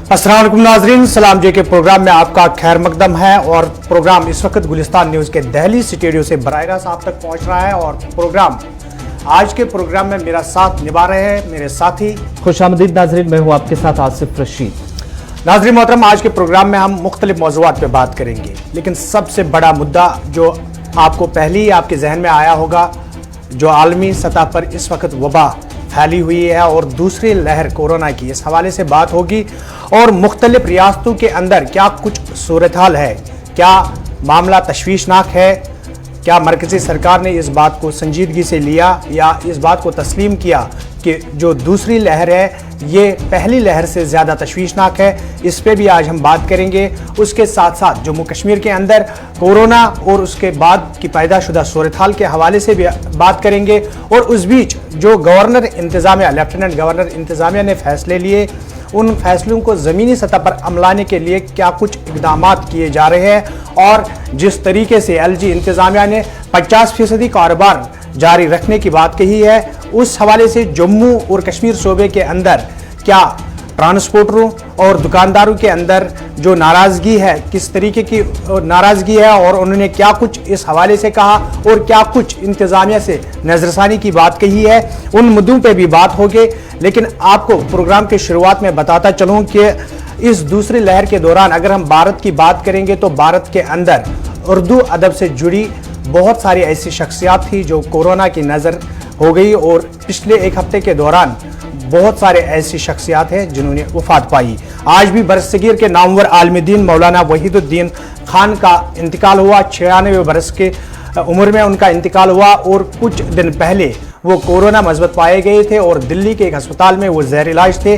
अस्सलाम वालेकुम नाजरीन, सलाम जे के प्रोग्राम में आपका खैर मकदम है। और प्रोग्राम इस वक्त गुलिस्तान न्यूज़ के दिल्ली स्टूडियो से बराह रास्त आप तक पहुंच रहा है। और आज के प्रोग्राम में मेरा साथ निभा रहे हैं मेरे साथी। खुशामदीद नाजरीन, मैं हूं आपके साथ आसिफ रशीद। नाजरीन मोहतरम, आज के प्रोग्राम में हम मुख्तलिफ मौज़ूआत पे बात करेंगे, लेकिन सबसे बड़ा मुद्दा जो आपको पहले ही आपके जहन में आया होगा, जो आलमी सतह पर इस वक्त वबा फैली हुई है और दूसरी लहर कोरोना की, इस हवाले से बात होगी। और मुख्तलिफ रियासतों के अंदर क्या कुछ सूरत हाल है, क्या मामला तशवीशनाक है, क्या मरकज़ी सरकार ने इस बात को संजीदगी से लिया या इस बात को तस्लीम किया कि जो दूसरी लहर है ये पहली लहर से ज़्यादा तशवीशनाक है। इस पे भी आज हम बात करेंगे। उसके साथ साथ जम्मू कश्मीर के अंदर कोरोना और उसके बाद की पैदाशुदा सूरत हाल के हवाले से भी बात करेंगे। और उस बीच जो गवर्नर इंतज़ामिया, लेफ्टिनेंट गवर्नर इंतज़ामिया ने फैसले लिए, उन फैसलों को ज़मीनी सतह पर अमलाने के लिए क्या कुछ इकदाम किए जा रहे हैं। और जिस तरीके से एलजी इंतज़ामिया ने 50% कारोबार जारी रखने की बात कही है, उस हवाले से जम्मू और कश्मीर सूबे के अंदर क्या ट्रांसपोर्टरों और दुकानदारों के अंदर जो नाराज़गी है, किस तरीके की नाराज़गी है और उन्होंने क्या कुछ इस हवाले से कहा और क्या कुछ इंतज़ामिया से नज़रसानी की बात कही है, उन मुद्दों पे भी बात होगी। लेकिन आपको प्रोग्राम की शुरुआत में बताता चलूँ कि इस दूसरी लहर के दौरान अगर हम भारत की बात करेंगे तो भारत के अंदर उर्दू अदब से जुड़ी बहुत सारी ऐसी शख्सियात थी जो कोरोना की नज़र हो गई। और पिछले एक हफ्ते के दौरान बहुत सारे ऐसी शख्सियात हैं जिन्होंने वफात पाई। आज भी बरसगीर के नामवर आलमदीन मौलाना वहीदुद्दीन खान का इंतकाल हुआ। 96 बरस के उम्र में उनका इंतकाल हुआ और कुछ दिन पहले वो कोरोना मस्बत पाए गए थे और दिल्ली के एक अस्पताल में वो ज़ेर इलाज थे।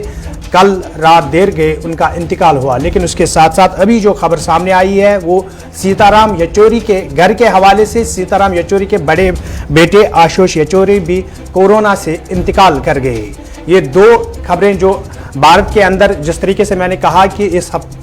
कल रात देर गए उनका इंतकाल हुआ। लेकिन उसके साथ साथ अभी जो खबर सामने आई है वो सीताराम येचुरी के घर के हवाले से। सीताराम येचुरी के बड़े बेटे आशुतोष येचुरी भी कोरोना से इंतकाल कर गए। ये दो खबरें जो भारत के अंदर, जिस तरीके से मैंने कहा कि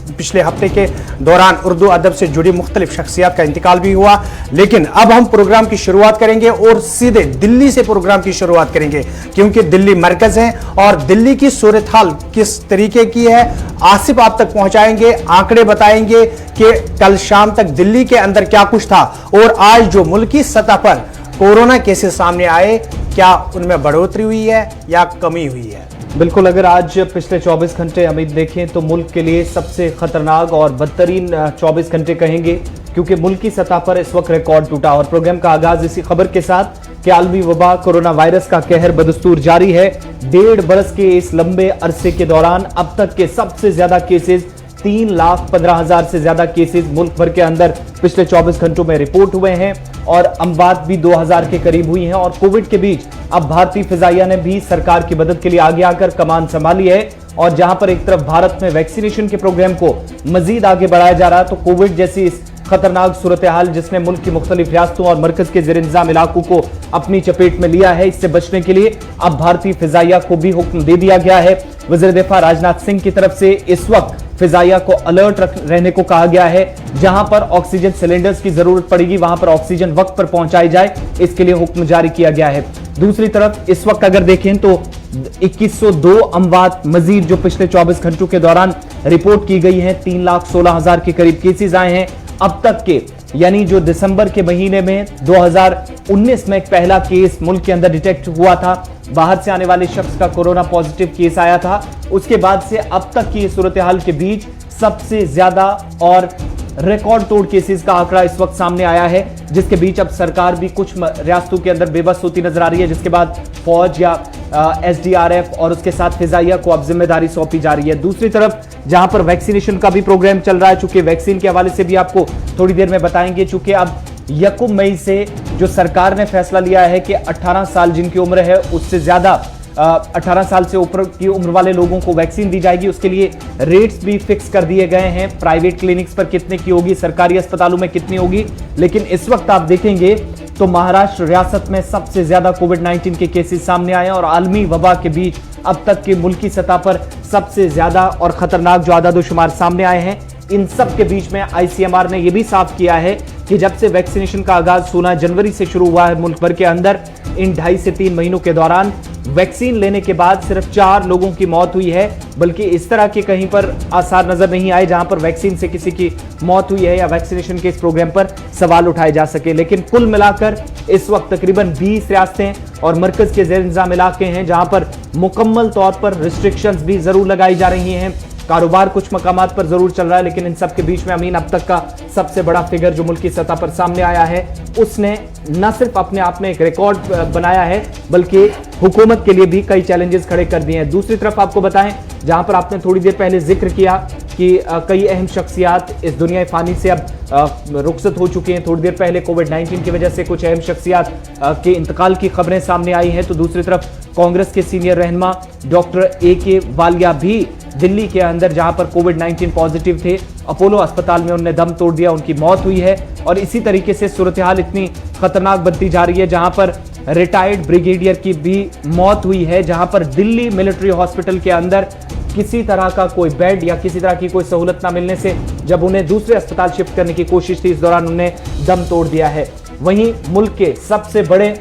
पिछले हफ्ते के दौरान उर्दू अदब से जुड़ी मुख्तलिफ शख्सियत का इंतकाल भी हुआ। लेकिन अब हम प्रोग्राम की शुरुआत करेंगे और सीधे दिल्ली से प्रोग्राम की शुरुआत करेंगे, क्योंकि दिल्ली मरकज है और दिल्ली की सूरत हाल किस तरीके की है आसिफ आप तक पहुंचाएंगे, आंकड़े बताएंगे कि कल शाम तक दिल्ली के अंदर क्या कुछ था और आज जो मुल्की सतह पर कोरोना केसेस सामने आए, क्या उनमें बढ़ोतरी हुई है या कमी हुई है। बिल्कुल, अगर आज पिछले 24 घंटे अमीद देखें तो मुल्क के लिए सबसे खतरनाक और बदतरीन 24 घंटे कहेंगे, क्योंकि मुल्क की सतह पर इस वक्त रिकॉर्ड टूटा। और प्रोग्राम का आगाज इसी खबर के साथ कि आलमी वबा कोरोना वायरस का कहर बदस्तूर जारी है। 1.5 बरस के इस लंबे अरसे के दौरान अब तक के सबसे ज्यादा केसेस, 3,15,000 से ज्यादा केसेस मुल्क भर के अंदर पिछले 24 घंटों में रिपोर्ट हुए हैं और अमवात भी 2,000 के करीब हुई हैं। और कोविड के बीच अब भारतीय फिजाइया ने भी सरकार की मदद के लिए आगे आकर कमान संभाली है। और जहां पर एक तरफ भारत में वैक्सीनेशन के प्रोग्राम को मजीद आगे बढ़ाया जा रहा है, तो कोविड जैसी इस खतरनाक सूरत हाल जिसने मुल्क की मुख्तलिफ रियासतों और मरकज के ज़ेर इंतज़ाम इलाकों को अपनी चपेट में लिया है, इससे बचने के लिए अब भारतीय फिजाइया को भी हुक्म दे दिया गया है। वज़ीर दिफा राजनाथ सिंह की तरफ से इस वक्त फिजाइया को अलर्ट रहने को कहा गया है। जहां पर ऑक्सीजन सिलेंडर्स की जरूरत पड़ेगी वहां पर ऑक्सीजन वक्त पर पहुंचाई जाए, इसके लिए हुक्म जारी किया गया है। दूसरी तरफ इस वक्त अगर देखें तो 2102 अमवात मजीद जो पिछले 24 घंटों के दौरान रिपोर्ट की गई है। 3,16,000 के करीब केसेस आए हैं अब तक के, यानी जो दिसंबर के महीने में 2019 में एक पहला केस मुल्क के अंदर डिटेक्ट हुआ था, बाहर से आने वाले शख्स का कोरोना पॉजिटिव केस आया था। उसके बाद से अब तक की सूरत हाल के बीच सबसे ज्यादा और रिकॉर्ड तोड़ केसेस का आंकड़ा इस वक्त सामने आया है, जिसके बीच अब सरकार भी कुछ रियासतों के अंदर बेबस होती नजर आ रही है, जिसके बाद फौज या SDRF और उसके साथ फिजाइया को अब जिम्मेदारी सौंपी जा रही है। दूसरी तरफ जहां पर वैक्सीनेशन का भी प्रोग्राम चल रहा है, चूंकि वैक्सीन के हवाले से भी आपको थोड़ी देर में बताएंगे, चूंकि अब 1 मई से जो सरकार ने फैसला लिया है कि 18 साल जिनकी उम्र है उससे ज्यादा 18 साल से ऊपर की उम्र वाले लोगों को वैक्सीन दी जाएगी। उसके लिए रेट्स भी फिक्स कर दिए गए हैं, प्राइवेट क्लिनिक्स पर कितने की होगी, सरकारी अस्पतालों में कितनी होगी। लेकिन इस वक्त आप देखेंगे तो महाराष्ट्र रियासत में सबसे ज्यादा कोविड-19 के केसेस सामने आए और आलमी वबा के बीच अब तक के मुल्की सतह पर सबसे ज्यादा और खतरनाक जो आदादोशुमार सामने आए हैं। इन सब के बीच में ICMR ने यह भी साफ किया है कि जब से वैक्सीनेशन का आगाज 16 जनवरी से शुरू हुआ है मुल्क भर के अंदर, इन 2.5 से 3 महीनों के दौरान वैक्सीन लेने के बाद सिर्फ 4 लोगों की मौत हुई है, बल्कि इस तरह के कहीं पर आसार नजर नहीं आए जहां पर वैक्सीन से किसी की मौत हुई है या वैक्सीनेशन के इस प्रोग्राम पर सवाल उठाए जा सके। लेकिन कुल मिलाकर इस वक्त तकरीबन 20 रियासतें और मरकज के जेर इंतजाम इलाके हैं जहां पर मुकम्मल तौर पर रिस्ट्रिक्शंस भी जरूर लगाई जा रही हैं। कारोबार कुछ मकामात पर जरूर चल रहा है, लेकिन इन सब के बीच में अमीन अब तक का सबसे बड़ा फिगर जो मुल्क की सतह पर सामने आया है, उसने न सिर्फ अपने आप में एक रिकॉर्ड बनाया है, बल्कि हुकूमत के लिए भी कई चैलेंजेस खड़े कर दिए हैं। दूसरी तरफ आपको बताएं, जहां पर आपने थोड़ी देर पहले जिक्र किया कि कई अहम शख्सियात इस दुनिया फानी से अब रुखसत हो चुके हैं। थोड़ी देर पहले कोविड-19 की वजह से कुछ अहम शख्सियात के इंतकाल की खबरें सामने आई हैं, तो दूसरी तरफ कांग्रेस के सीनियर रहनुमा डॉक्टर AK वालिया भी दिल्ली के अंदर जहां पर कोविड-19 पॉजिटिव थे, अपोलो अस्पताल में उन्होंने दम तोड़ दिया, उनकी मौत हुई है। और इसी तरीके से सूरत हाल इतनी खतरनाक बनती जा रही है जहां पर रिटायर्ड ब्रिगेडियर की भी मौत हुई है, जहां पर दिल्ली मिलिट्री हॉस्पिटल के अंदर किसी तरह का कोई बेड या किसी तरह की कोई सहूलत ना मिलने से जब उन्हें दूसरे अस्पताल शिफ्ट करने की कोशिश थी, इस दौरान उन्हें दम तोड़ दिया है। वहीं मुल्क के सबसे बड़े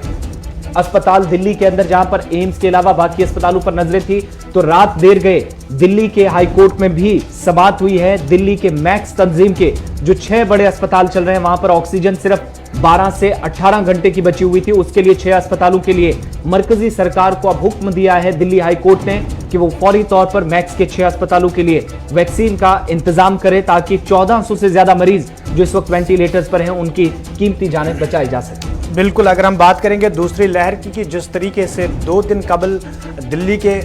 अस्पताल दिल्ली के अंदर जहां पर एम्स के अलावा बाकी अस्पतालों पर नजरें थी, तो रात देर गए दिल्ली के हाई कोर्ट में भी समाअत हुई है। दिल्ली के मैक्स तंजीम के जो 6 बड़े अस्पताल चल रहे हैं, वहां पर ऑक्सीजन सिर्फ 12 से 18 घंटे की बची हुई थी। उसके लिए 6 अस्पतालों के लिए मरकजी सरकार को अब हुक्म दिया है दिल्ली हाई कोर्ट ने कि वो फौरी तौर पर मैक्स के 6 अस्पतालों के लिए वैक्सीन का इंतजाम करे, ताकि 1400 से ज्यादा मरीज जो इस वक्त वेंटिलेटर्स पर हैं, उनकी कीमती जानें बचाई जा सके। बिल्कुल, अगर हम बात करेंगे दूसरी लहर की कि जिस तरीके से 2 दिन कबल दिल्ली के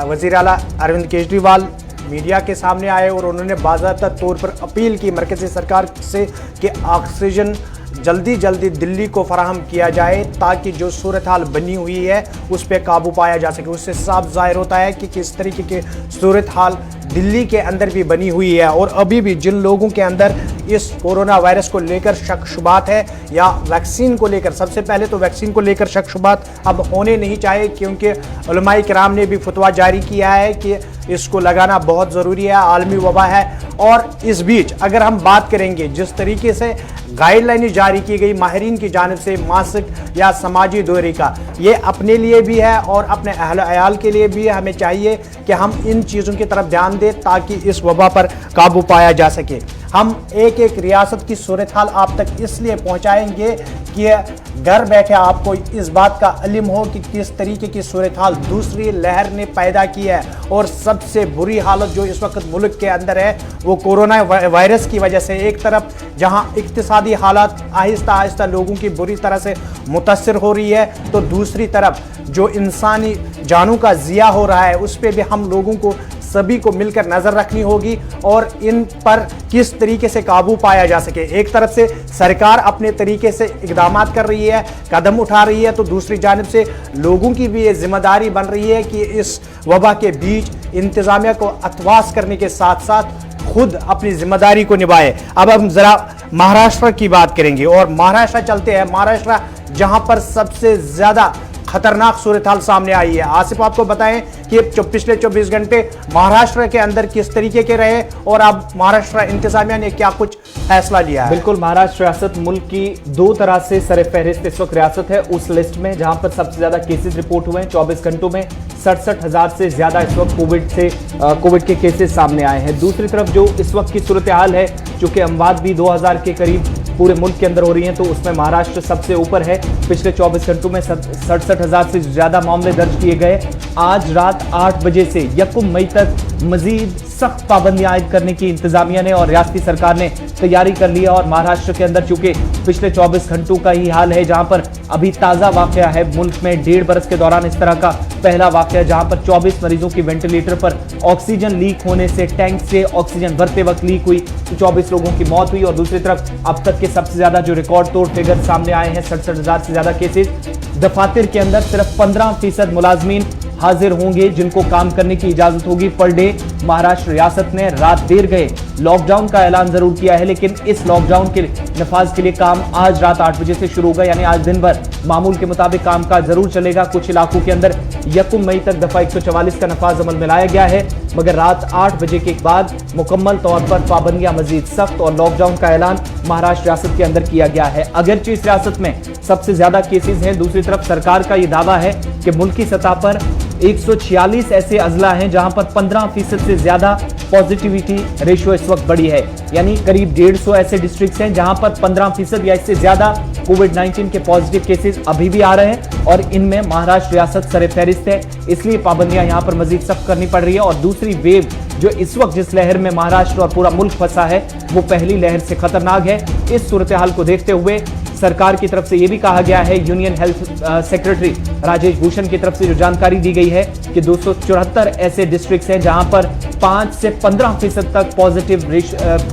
वज़ीर आला अरविंद केजरीवाल मीडिया के सामने आए और उन्होंने बाज़ाब्ता तौर पर अपील की मरकज़ी सरकार से कि ऑक्सीजन जल्दी जल्दी दिल्ली को फराहम किया जाए, ताकि जो सूरत हाल बनी हुई है उस पर काबू पाया जा सके। उससे साफ जाहिर होता है कि किस तरीके की सूरत हाल दिल्ली के अंदर भी बनी हुई है। और अभी भी जिन लोगों के अंदर इस कोरोना वायरस को लेकर शक शुबात है या वैक्सीन को लेकर, सबसे पहले तो वैक्सीन को लेकर शक शुबात अब होने नहीं चाहिए, क्योंकि उलमाए किराम ने भी फतवा जारी किया है कि इसको लगाना बहुत ज़रूरी है, आलमी वबा है। और इस बीच अगर हम बात करेंगे जिस तरीके से गाइडलाइनें जारी की गई माहिरीन की जानिब से मास्क या समाजी दूरी का, ये अपने लिए भी है और अपने अहल अयाल के लिए भी है। हमें चाहिए कि हम इन चीज़ों की तरफ ध्यान दें ताकि इस वबा पर काबू पाया जा सके। हम एक एक रियासत की सूरत हाल आप तक इसलिए पहुंचाएंगे कि घर बैठे आपको इस बात का इल्म हो कि किस तरीके की सूरत हाल दूसरी लहर ने पैदा की है। और सबसे बुरी हालत जो इस वक्त मुल्क के अंदर है वो कोरोना वायरस की वजह से, एक तरफ जहां इक्तिसादी हालात आहिस्ता आहिस्ता लोगों की बुरी तरह से मुतासिर हो रही है, तो दूसरी तरफ जो इंसानी जानों का ज़िया हो रहा है उस पर भी हम लोगों को सभी को मिलकर नजर रखनी होगी और इन पर किस तरीके से काबू पाया जा सके। एक तरफ से सरकार अपने तरीके से इकदाम कर रही है, कदम उठा रही है, तो दूसरी जानिब से लोगों की भी ये जिम्मेदारी बन रही है कि इस वबा के बीच इंतजामिया को अतवास करने के साथ साथ खुद अपनी जिम्मेदारी को निभाए। अब हम जरा महाराष्ट्र की बात करेंगे और महाराष्ट्र चलते हैं। महाराष्ट्र जहां पर सबसे ज्यादा खतरनाक सूरत हाल सामने आई है। आसिफ आपको बताएं कि पिछले 24 घंटे महाराष्ट्र के अंदर किस तरीके के रहे और अब महाराष्ट्र इंतजामिया ने क्या कुछ फैसला लिया है। बिल्कुल, महाराष्ट्र रियासत मुल्क की 2 तरह से सरे फहरिस्त इस वक्त रियासत है उस लिस्ट में जहां पर सबसे ज्यादा केसेस रिपोर्ट हुए हैं। 24 घंटों में 67,000 से ज्यादा इस वक्त कोविड के केसेस सामने आए हैं। दूसरी तरफ जो इस वक्त की सूरत हाल है, चूंकि अमवात भी 2000 के करीब पूरे मुल्क के अंदर हो रही हैं, तो उसमें महाराष्ट्र सबसे ऊपर है। पिछले 24 घंटों में 67,000 से ज्यादा मामले दर्ज किए गए। आज रात 8 बजे से 1 मई तक मजीद सख्त पाबंदियां आयद करने की इंतजामिया ने और रियासती सरकार ने तैयारी कर ली है। और महाराष्ट्र के अंदर चूंकि पिछले 24 घंटों का ही हाल है, जहां पर अभी ताजा वाकया है मुल्क में 1.5 बरस के दौरान इस तरह का पहला वाकया, जहां पर 24 मरीजों की वेंटिलेटर पर ऑक्सीजन लीक होने से, टैंक से ऑक्सीजन भरते वक्त लीक हुई तो 24 लोगों की मौत हुई। और दूसरी तरफ अब तक के सबसे ज्यादा जो रिकॉर्ड तोड़ फिगर सामने आए हैं, 67,000 से ज्यादा केसेस। दफातर के अंदर सिर्फ 15% मुलाजमीन हाजिर होंगे जिनको काम करने की इजाजत होगी पर डे। महाराष्ट्र रियासत ने रात देर गए लॉकडाउन का ऐलान जरूर किया है, लेकिन इस लॉकडाउन के नफाज के लिए काम आज रात 8 बजे से शुरू होगा, यानी आज दिन भर मामूल के मुताबिक कामकाज जरूर चलेगा। कुछ इलाकों के अंदर 1 मई तक दफा 144 का नफाज अमल में लाया गया है, मगर रात 8 बजे के बाद मुकम्मल तौर पर पाबंदियां मजीद सख्त और लॉकडाउन का ऐलान महाराष्ट्र रियासत के अंदर किया गया है। अगरचे इस रियासत में सबसे ज्यादा केसेस हैं, दूसरी तरफ सरकार का यह दावा है कि मुल्की सतह पर 146 ऐसे अजला हैं जहां पर 15% से ज्यादा पॉजिटिविटी रेशियो इस वक्त बढ़ी है, यानी करीब 150 ऐसे डिस्ट्रिक्ट्स हैं जहां पर 15% या इससे ज्यादा कोविड-19 के पॉजिटिव केसेस अभी भी आ रहे हैं और इनमें महाराष्ट्र रियासत सर-ए-फहरिस्त है। इसलिए पाबंदियां यहां पर मजीद सख्त करनी पड़ रही है और दूसरी वेव जो इस वक्त जिस लहर में महाराष्ट्र और पूरा मुल्क फंसा है वो पहली लहर से खतरनाक है। इस सूरत हाल को देखते हुए सरकार की तरफ से यह भी कहा गया है, union health secretary Rajesh Bhushan की तरफ से जो जानकारी दी गई है कि 274 ऐसे डिस्ट्रिक्ट्स हैं जहां पर 5 से 15% तक पॉजिटिव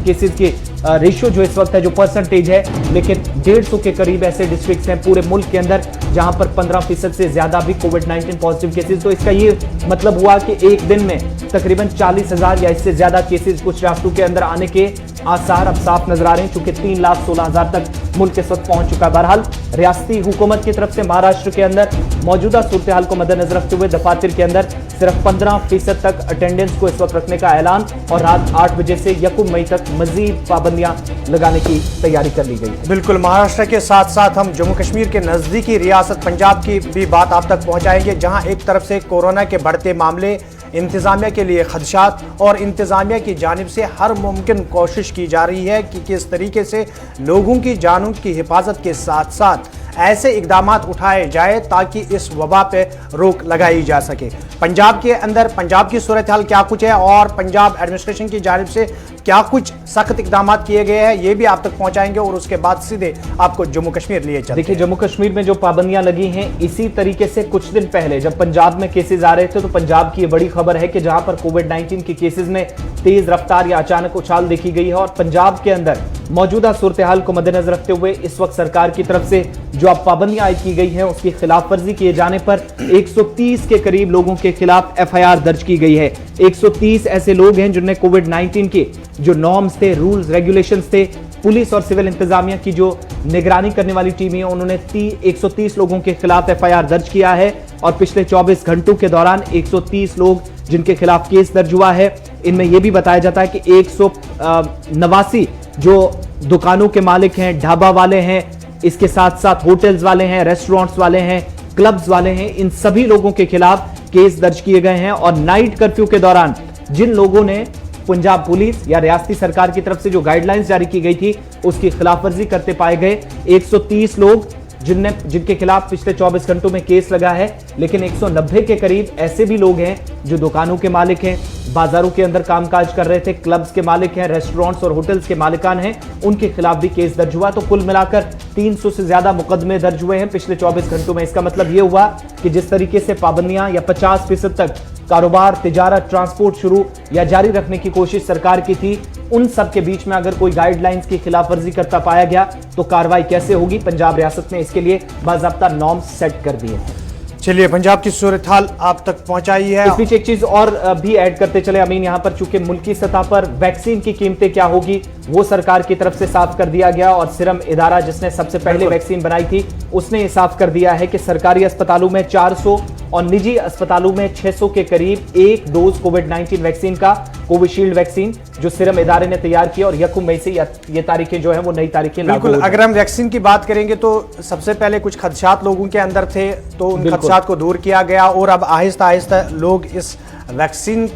केसेस के रेशियो जो इस वक्त है, जो परसेंटेज है, लेकिन 150 के करीब ऐसे डिस्ट्रिक्ट्स हैं पूरे मुल्क के अंदर जहां पर 15% से ज्यादा भी कोविड-19 पॉजिटिव केसेस। तो इसका ये मतलब हुआ कि एक दिन में तकरीबन 40,000 या इससे ज्यादा केसेस कुछ रियासतों के अंदर आने के आसार अब साफ नजर आ रहे हैं, चूंकि 3,16,000 तक मुल्क इस वक्त पहुंच चुका है। बहरहाल रियासती हुकूमत की तरफ से महाराष्ट्र के अंदर मौजूदा सूरत हाल को मद्देनजर रखते हुए दफातर के अंदर सिर्फ 15% तक अटेंडेंस को इस वक्त रखने का ऐलान और रात 8 बजे से 1 मई तक मजीद पाबंदियां लगाने की तैयारी कर ली गई है। बिल्कुल, महाराष्ट्र के साथ साथ हम जम्मू कश्मीर के नजदीकी रियासत पंजाब की भी बात आप तक पहुंचाएंगे, जहां एक तरफ से कोरोना के बढ़ते मामले, इंतजामिया के लिए खदशात और इंतजामिया की जानिब से हर मुमकिन कोशिश की जा रही है कि किस तरीके से लोगों की जानों की हिफाजत के साथ साथ ऐसे इकदाम उठाए जाए ताकि इस वबा पे रोक लगाई जा सके। पंजाब के अंदर पंजाब की सूरत हाल क्या कुछ है और पंजाब एडमिनिस्ट्रेशन की जानिब से क्या कुछ सख्त इकदाम किए गए हैं, ये भी आप तक पहुंचाएंगे और उसके बाद सीधे आपको जम्मू कश्मीर लिए चलते हैं। देखिए, जम्मू कश्मीर में जो पाबंदियां लगी हैं, इसी तरीके से कुछ दिन पहले जब पंजाब में केसेस आ रहे थे तो पंजाब की ये बड़ी खबर है कि जहां पर कोविड-19 के केसेस में तेज रफ्तार या अचानक उछाल देखी गई है और पंजाब के अंदर मौजूदा सूरत हाल को मद्देनजर रखते हुए इस वक्त सरकार की तरफ से जो अब पाबंदियां आयद की गई हैं उसकी खिलाफ वर्जी किए जाने पर 130 के करीब लोगों के खिलाफ एफआईआर दर्ज की गई है। 130 ऐसे लोग हैं जिन्हें कोविड-19 के जो नॉर्म्स थे, रूल्स, रेगुलेशंस थे, पुलिस और सिविल इंतजामिया की जो निगरानी करने वाली टीम है उन्होंने 130 लोगों के खिलाफ एफआईआर दर्ज किया है और पिछले 24 घंटों के दौरान 130 लोग जिनके खिलाफ केस दर्ज हुआ है, इनमें यह भी बताया जाता है कि 189 जो दुकानों के मालिक हैं, ढाबा वाले हैं, इसके साथ साथ होटल्स वाले हैं, रेस्टोरेंट्स वाले हैं, क्लब्स वाले हैं, इन सभी लोगों के खिलाफ केस दर्ज किए गए हैं। और नाइट कर्फ्यू के दौरान जिन लोगों ने पंजाब पुलिस या रियासती सरकार की तरफ से जो गाइडलाइंस जारी की गई थी उसकी खिलाफवर्जी करते पाए गए 130 लोग जिनके खिलाफ पिछले 24 घंटों में केस लगा है, लेकिन 190 के करीब ऐसे भी लोग हैं जो दुकानों के मालिक हैं, बाजारों के अंदर कामकाज कर रहे थे, क्लब्स के मालिक हैं, रेस्टोरेंट्स और होटल्स के मालिकान हैं, उनके खिलाफ भी केस दर्ज हुआ। तो कुल मिलाकर 300 से ज्यादा मुकदमे दर्ज हुए हैं पिछले 24 घंटों में। इसका मतलब यह हुआ कि जिस तरीके से पाबंदियां या 50% तक कारोबार, तिजारत, ट्रांसपोर्ट शुरू या जारी रखने की कोशिश सरकार की थी, उन सब के बीच में अगर कोई गाइडलाइंस की खिलाफवर्जी करता पाया गया तो कार्रवाई कैसे होगी। पंजाब रियासत ने इसके लिए बाज़ाब्ता नॉर्म्स सेट कर दिए हैं। चलिए, पंजाब की सूरत हाल आप तक पहुंचाई है। इस बीच एक चीज और भी ऐड करते चले अमीन, यहां पर चूंकि मुल्की सतह पर वैक्सीन की कीमतें क्या होगी वो सरकार की तरफ से साफ कर दिया गया और सीरम इदारा जिसने सबसे पहले वैक्सीन बनाई थी उसने ये साफ कर दिया है कि सरकारी अस्पतालों में 400 और निजी अस्पतालों में 600 के करीब एक डोज कोविड-19 वैक्सीन का, कोविशील्ड वैक्सीन जो सीरम इदारे ने तैयार किया और 1 मई से ये तारीखें जो है वो नई तारीखें लागू बिल्कुल। अगर हम वैक्सीन की बात करेंगे तो सबसे पहले कुछ खदशात लोगों के अंदर थे तो उन खदशात को दूर किया गया और अब आहिस्ता आहिस्ता लोग इस वैक्सीन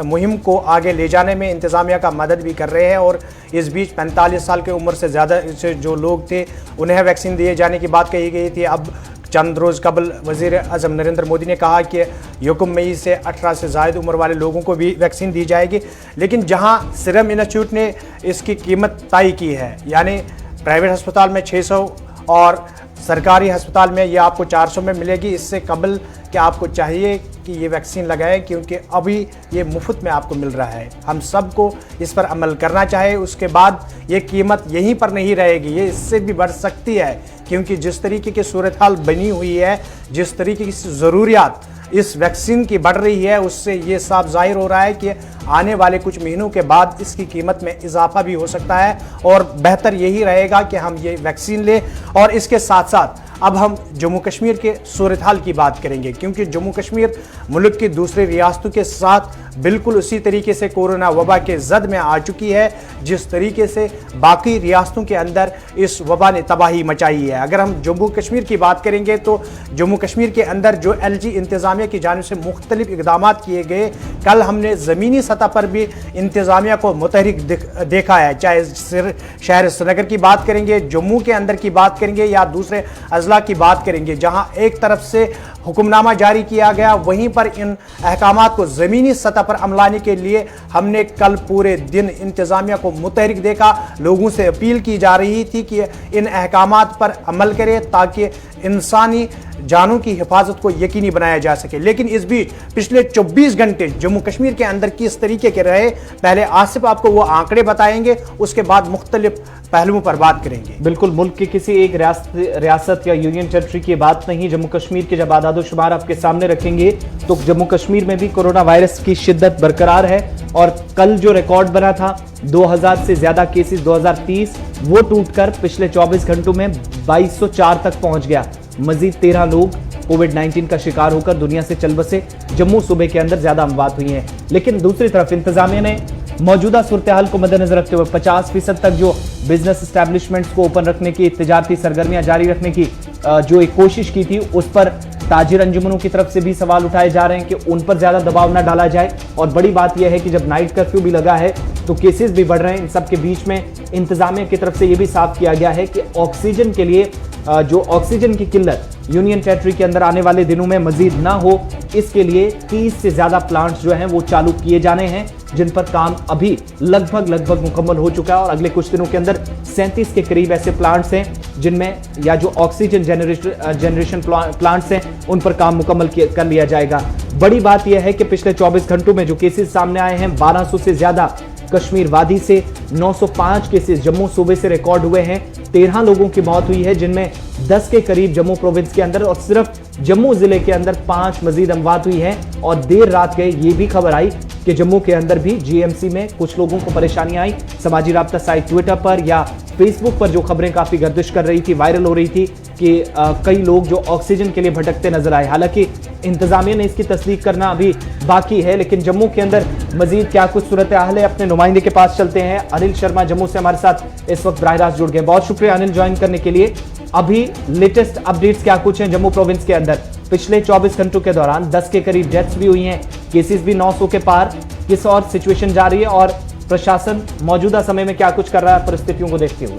मुहिम को आगे ले जाने में इंतजामिया का मदद भी कर रहे हैं। और इस बीच 45 साल की उम्र से ज़्यादा जो लोग थे उन्हें वैक्सीन दिए जाने की बात कही गई थी। अब चंद रोज़ कबल वज़ीर आज़म नरेंद्र मोदी ने कहा कि 1 मई से 18 से ज़ायद उम्र वाले लोगों को भी वैक्सीन दी जाएगी। लेकिन जहां सीरम इंस्टीट्यूट ने इसकी कीमत तय की है, यानी प्राइवेट अस्पताल में 600 और सरकारी अस्पताल में ये आपको 400 में मिलेगी, इससे कबल कि आपको चाहिए कि ये वैक्सीन लगाएं क्योंकि अभी ये मुफ्त में आपको मिल रहा है। हम सबको इस पर अमल करना चाहिए। उसके बाद ये कीमत यहीं पर नहीं रहेगी, ये इससे भी बढ़ सकती है क्योंकि जिस तरीके की सूरत हाल बनी हुई है, जिस तरीके की ज़रूरियात इस वैक्सीन की बढ़ रही है उससे ये साफ जाहिर हो रहा है कि आने वाले कुछ महीनों के बाद इसकी कीमत में इजाफा भी हो सकता है और बेहतर यही रहेगा कि हम ये वैक्सीन लें। और इसके साथ साथ अब हम जम्मू कश्मीर के सूरत हाल की बात करेंगे, क्योंकि जम्मू कश्मीर मुल्क की दूसरी रियासतों के साथ बिल्कुल उसी तरीके से कोरोना वबा के जद में आ चुकी है जिस तरीके से बाकी रियासतों के अंदर इस वबा ने तबाही मचाई है। अगर हम जम्मू कश्मीर की बात करेंगे तो जम्मू कश्मीर के अंदर जो LG इंतज़ामिया की जानिब से मुख्तलिफ इकदाम किए गए, कल हमने ज़मीनी सतह पर भी इंतज़ामिया को मुतहरिक देखा है, चाहे शहर श्रीनगर की बात करेंगे, जम्मू के अंदर की बात करेंगे या दूसरे अजला की बात करेंगे, जहाँ एक तरफ से हुक्मनामा जारी किया गया, वहीं पर इन अहकामात को ज़मीनी सतह पर अमलाने के लिए हमने कल पूरे दिन इंतज़ामिया को मुतहरिक देखा। लोगों से अपील की जा रही थी कि इन अहकामात पर अमल करें ताकि इंसानी जानों की हिफाजत को यकीनी बनाया जा सके। लेकिन इस बीच पिछले 24 घंटे जम्मू कश्मीर के अंदर किस तरीके के रहे, पहले आसिफ आपको वो आंकड़े बताएंगे, उसके बाद मुख्तलिफ पहलुओं पर बात करेंगे। बिल्कुल, मुल्क की किसी एक रियासत या यूनियन टेरिटरी की बात नहीं, जम्मू कश्मीर के जब आदादोशुमार आपके सामने रखेंगे तो जम्मू कश्मीर में भी कोरोना वायरस की शिद्दत बरकरार है। और कल जो रिकॉर्ड बना था 2000 से ज्यादा केसेस 2030, वो टूटकर पिछले 24 घंटों में 2204 तक पहुंच गया। मजीद 13 लोग कोविड-19 का शिकार होकर दुनिया से चल बसे। जम्मू सूबे के अंदर ज्यादा अमवात हुई हैं। लेकिन दूसरी तरफ इंतजामिया ने मौजूदा सूरत हाल को मद्देनजर रखते हुए 50% तक जो बिजनेस एस्टैब्लिशमेंट्स को ओपन रखने की, तिजारती सरगर्मियां जारी रखने की जो एक कोशिश की थी, उस पर ताजिर अंजुमनों की तरफ से भी सवाल उठाए जा रहे हैं कि उन पर ज्यादा दबाव ना डाला जाए। और बड़ी बात यह है कि जब नाइट कर्फ्यू भी लगा है तो केसेस भी बढ़ रहे हैं। इन सब के बीच में इंतजामिया की तरफ से यह भी साफ किया गया है कि ऑक्सीजन के लिए जो ऑक्सीजन की किल्लत यूनियन टेरिटरी के अंदर आने वाले दिनों में मजीद ना हो, इसके लिए 30 से ज्यादा प्लांट्स जो हैं वो चालू किए जाने हैं, जिन पर काम अभी लगभग मुकम्मल हो चुका है। और अगले कुछ दिनों के अंदर 37 के करीब ऐसे प्लांट्स हैं जिनमें या जो ऑक्सीजन जनरेशन प्लांट्स हैं उन पर काम मुकम्मल कर लिया जाएगा। बड़ी बात यह है कि पिछले 24 घंटों में जो केसेस सामने आए हैं, 1200 से ज्यादा कश्मीर वादी से, 905 केसेस जम्मू सूबे से रिकॉर्ड हुए हैं। 13 लोगों की मौत हुई है, जिनमें 10 के करीब जम्मू प्रोविंस के अंदर, और सिर्फ जम्मू जिले के अंदर 5 मजीद अमवात हुई हैं। और देर रात गए ये भी खबर आई कि जम्मू के अंदर भी GMC में कुछ लोगों को परेशानी आई। समाजी राब्ता साइट ट्विटर पर या फेसबुक पर जो खबरें काफी गर्दिश कर रही थी, वायरल हो रही थी कि कई लोग जो ऑक्सीजन के लिए भटकते नजर आए। हालांकि इंतजामिया ने इसकी तस्दीक करना अभी बाकी है। लेकिन जम्मू के अंदर मजीद क्या कुछ सूरत हाल है, अपने नुमाइंदे के पास चलते हैं। अनिल शर्मा जम्मू से हमारे साथ इस वक्त बराह रास्त जुड़ गए। बहुत शुक्रिया अनिल ज्वाइन करने के लिए। अभी लेटेस्ट अपडेट्स क्या कुछ हैं जम्मू प्रोविंस के अंदर? पिछले 24 घंटों के दौरान 10 के करीब डेथ्स भी हुई हैं, केसेस भी 900 के पार। किस और सिचुएशन जा रही है और प्रशासन मौजूदा समय में क्या कुछ कर रहा है परिस्थितियों को देखते हुए?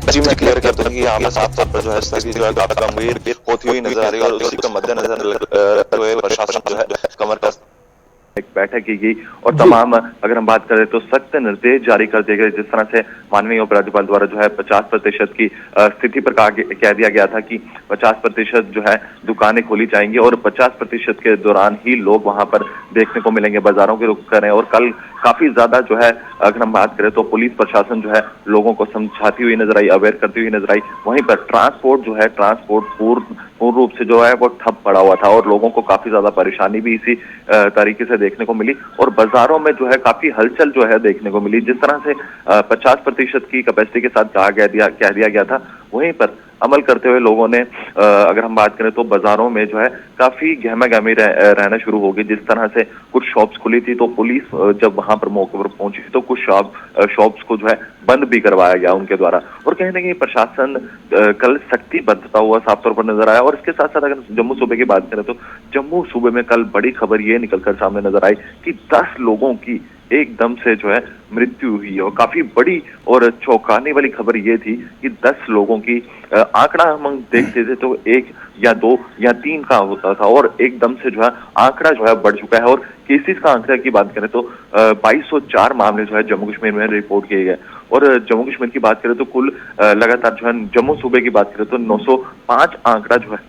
जी मैं क्लियर करता हूँ कि यहाँ पर साफ तौर पर जो है स्थिति जो है काफी गंभीर होती हुई नजर आ रही है। और उसी का मद्देनजर रखते हुए प्रशासन जो है कमर कस एक बैठक की गई और तमाम अगर हम बात करें तो सख्त निर्देश जारी कर दिए गए। जिस तरह से माननीय उपराज्यपाल द्वारा जो है 50% की स्थिति पर कह दिया गया था कि 50% जो है दुकानें खोली जाएंगी और 50% के दौरान ही लोग वहां पर देखने को मिलेंगे, बाजारों के रुख करें। और कल काफी ज्यादा जो है अगर हम बात करें तो पुलिस प्रशासन जो है लोगों को समझाती हुई नजर आई, अवेयर करती हुई नजर आई। वहीं पर ट्रांसपोर्ट जो है पूर्ण रूप से जो है वो ठप पड़ा हुआ था और लोगों को काफी ज्यादा परेशानी भी इसी तरीके से देखने को मिली। और बाजारों में जो है काफी हलचल जो है देखने को मिली। जिस तरह से 50% की कैपेसिटी के साथ कह दिया गया था, वहीं पर अमल करते हुए लोगों ने अगर हम बात करें तो बाजारों में जो है काफी गहमा गहमी रहना शुरू हो गई। जिस तरह से कुछ शॉप्स खुली थी तो पुलिस जब वहां पर मौके पर पहुंची तो कुछ शॉप्स को जो है बंद भी करवाया गया उनके द्वारा। और कहीं ना कहीं प्रशासन कल सख्ती बरतता हुआ साफ तौर पर नजर आया। और इसके साथ साथ अगर जम्मू सूबे की बात करें तो जम्मू सूबे में कल बड़ी खबर ये निकलकर सामने नजर आई कि 10 लोगों की एकदम से जो है मृत्यु हुई। और काफी बड़ी और चौंकाने वाली खबर ये थी कि 10 लोगों की आंकड़ा हम देखते थे तो 1 या 2 या 3 का होता था और एकदम से जो है आंकड़ा जो है बढ़ चुका है। और केसेस का आंकड़ा की बात करें तो 2204 मामले जो है जम्मू कश्मीर में रिपोर्ट किए गए। और जम्मू कश्मीर की बात करें तो कुल लगातार जो है जम्मू सूबे की बात करें तो 905 आंकड़ा जो है